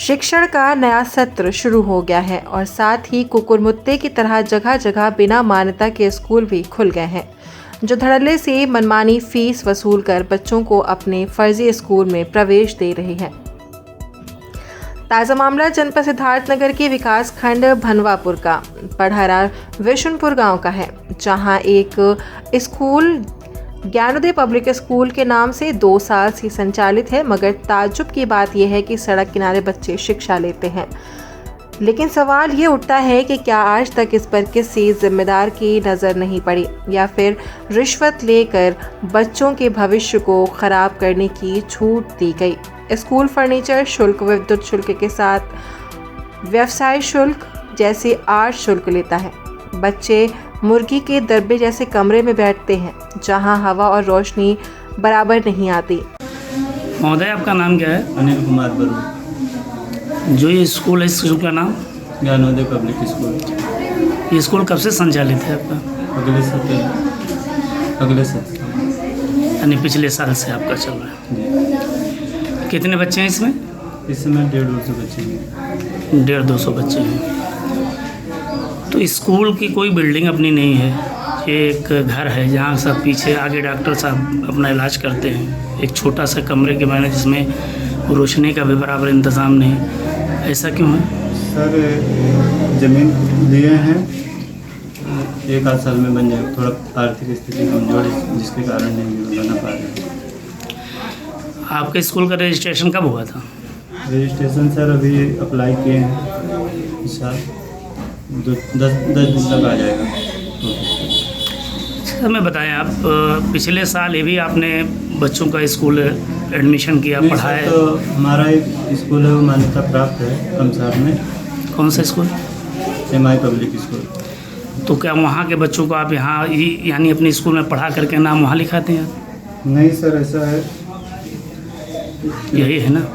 शिक्षण का नया सत्र शुरू हो गया है और साथ ही कुकुरमुत्ते की तरह जगह जगह बिना मान्यता के स्कूल भी खुल गए हैं, जो धड़ल्ले से मनमानी फीस वसूल कर बच्चों को अपने फर्जी स्कूल में प्रवेश दे रहे हैं। ताज़ा मामला जनपद सिद्धार्थनगर के विकास खंड भनवापुर का पढ़हरा विशुनपुर गांव का है, जहां एक स्कूल ज्ञानोदय पब्लिक स्कूल के नाम से 2 साल से संचालित है, मगर ताज्जुब की बात यह है कि सड़क किनारे बच्चे शिक्षा लेते हैं। लेकिन सवाल ये उठता है कि क्या आज तक इस पर किसी जिम्मेदार की नज़र नहीं पड़ी या फिर रिश्वत लेकर बच्चों के भविष्य को खराब करने की छूट दी गई। स्कूल फर्नीचर शुल्क, विद्युत शुल्क के साथ व्यवसाय शुल्क जैसे 8 शुल्क लेता है। बच्चे मुर्गी के दरबे जैसे कमरे में बैठते हैं, जहां हवा और रोशनी बराबर नहीं आती। महोदय, आपका नाम क्या है? अनिल कुमार बरू। जो ये स्कूल है, इस स्कूल का नाम ज्ञानोदय पब्लिक स्कूल। ये स्कूल कब से संचालित है आपका? अगले सत्र यानी पिछले साल से आपका चल रहा है। जी। कितने बच्चे हैं इसमें? इस समय 150 बच्चे हैं। 150 बच्चे हैं। तो स्कूल की कोई बिल्डिंग अपनी नहीं है, ये एक घर है जहाँ सब पीछे आगे डॉक्टर साहब अपना इलाज करते हैं। एक छोटा सा कमरे के बारे जिसमें रोशनी का भी बराबर इंतज़ाम नहीं। ऐसा क्यों है? सर, ज़मीन लिए हैं, 1 आध साल में बन जाए। थोड़ा आर्थिक स्थिति कमजोर है, जिसके कारण नहीं बना पा रहे। आपके स्कूल का रजिस्ट्रेशन कब हुआ था? रजिस्ट्रेशन सर अभी अप्लाई किए हैं, इस साल 10 दिन तक आ जाएगा। हमें बताएं, आप पिछले साल ये भी आपने बच्चों का स्कूल एडमिशन किया, पढ़ाया? तो हमारा एक स्कूल है, वो मान्यता प्राप्त है कमसार में। कौन सा स्कूल? MI public school. तो क्या वहाँ के बच्चों को आप यहाँ यानी अपने स्कूल में पढ़ा करके नाम वहाँ लिखाते हैं? नहीं सर, ऐसा है, यही है ना।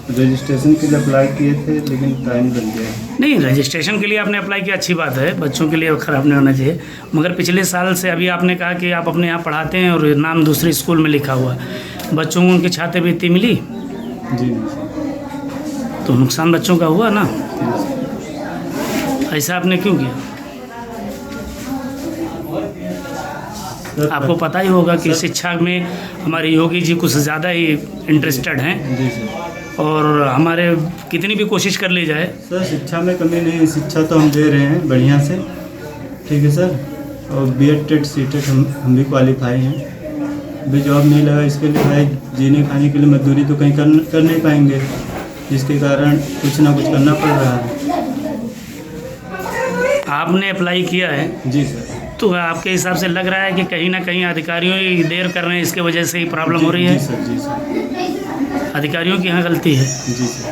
रजिस्ट्रेशन के लिए अप्लाई किए थे, लेकिन टाइम लग गया। नहीं, रजिस्ट्रेशन के लिए आपने अप्लाई किया, अच्छी बात है, बच्चों के लिए खराब नहीं होना चाहिए। मगर पिछले साल से अभी आपने कहा कि आप अपने यहाँ पढ़ाते हैं और नाम दूसरे स्कूल में लिखा हुआ है। बच्चों को उनकी छात्रवृत्ति मिली? जी। तो नुकसान बच्चों का हुआ ना। ऐसा आपने क्यों किया? आपको पता ही होगा कि शिक्षा में हमारे योगी जी कुछ ज़्यादा ही इंटरेस्टेड हैं। जी सर। और हमारे कितनी भी कोशिश कर ली जाए सर, शिक्षा में कमी नहीं है, शिक्षा तो हम दे रहे हैं बढ़िया से, ठीक है सर। और BEd टेट CTET हम भी क्वालिफाई हैं। अभी जॉब नहीं लगा, इसके लिए भाई जीने खाने के लिए मजदूरी तो कहीं कर नहीं पाएंगे, जिसके कारण कुछ ना कुछ करना पड़ रहा है। आपने अप्लाई किया है? जी सर। तो आपके हिसाब से लग रहा है कि कहीं ना कहीं अधिकारियों ही देर कर रहे हैं, इसके वजह से ही प्रॉब्लम हो रही है? जी सर। जी सर। अधिकारियों की यहाँ गलती है। जी सर।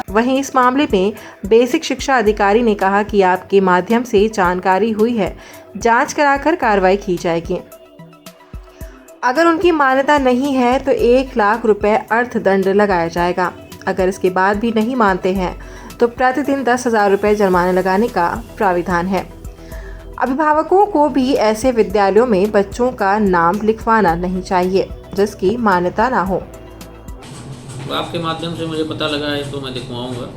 वहीं इस मामले में बेसिक शिक्षा अधिकारी ने कहा कि आपके माध्यम से जानकारी हुई है, जांच कराकर कार्रवाई की जाएगी। अगर उनकी मान्यता नहीं है तो 1 लाख रुपए अर्थदंड लगाया जाएगा। अगर इसके बाद भी नहीं मानते हैं तो प्रतिदिन 10,000 रुपये जुर्माना लगाने का प्राविधान है। अभिभावकों को भी ऐसे विद्यालयों में बच्चों का नाम लिखवाना नहीं चाहिए जिसकी मान्यता ना हो। तो आपके माध्यम से मुझे पता लगा है, तो मैं दिखवाऊंगा।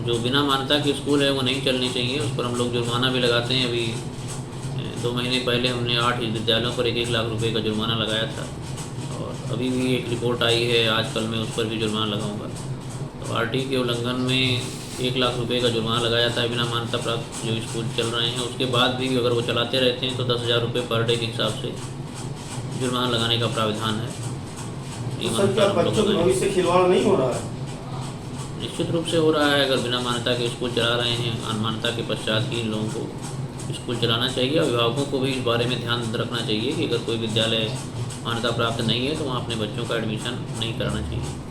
जो बिना मान्यता के स्कूल है वो नहीं चलनी चाहिए, उस पर हम लोग जुर्माना भी लगाते हैं। अभी 2 महीने पहले हमने 8 विद्यालयों पर 1-1 लाख रुपए का जुर्माना लगाया था, और अभी भी एक रिपोर्ट आई है आजकल में, उस पर भी जुर्माना लगाऊंगा। तो RT के उल्लंघन में 1 लाख रुपए का जुर्माना लगाया था बिना मान्यता प्राप्त जो स्कूल चल रहे हैं। उसके बाद भी अगर वो चलाते रहते हैं तो 10,000 रुपये पर डे के हिसाब से जुर्माना लगाने का प्राविधान है। बच्चों के भविष्य से खिलवाड़ नहीं हो रहा है? निश्चित रूप से हो रहा है। अगर बिना मान्यता के स्कूल चला रहे हैं, अनमान्यता के पश्चात ही इन लोगों को स्कूल चलाना चाहिए। अभिभावकों को भी इस बारे में ध्यान रखना चाहिए कि अगर कोई विद्यालय मान्यता प्राप्त नहीं है तो वहाँ अपने बच्चों का एडमिशन नहीं कराना चाहिए।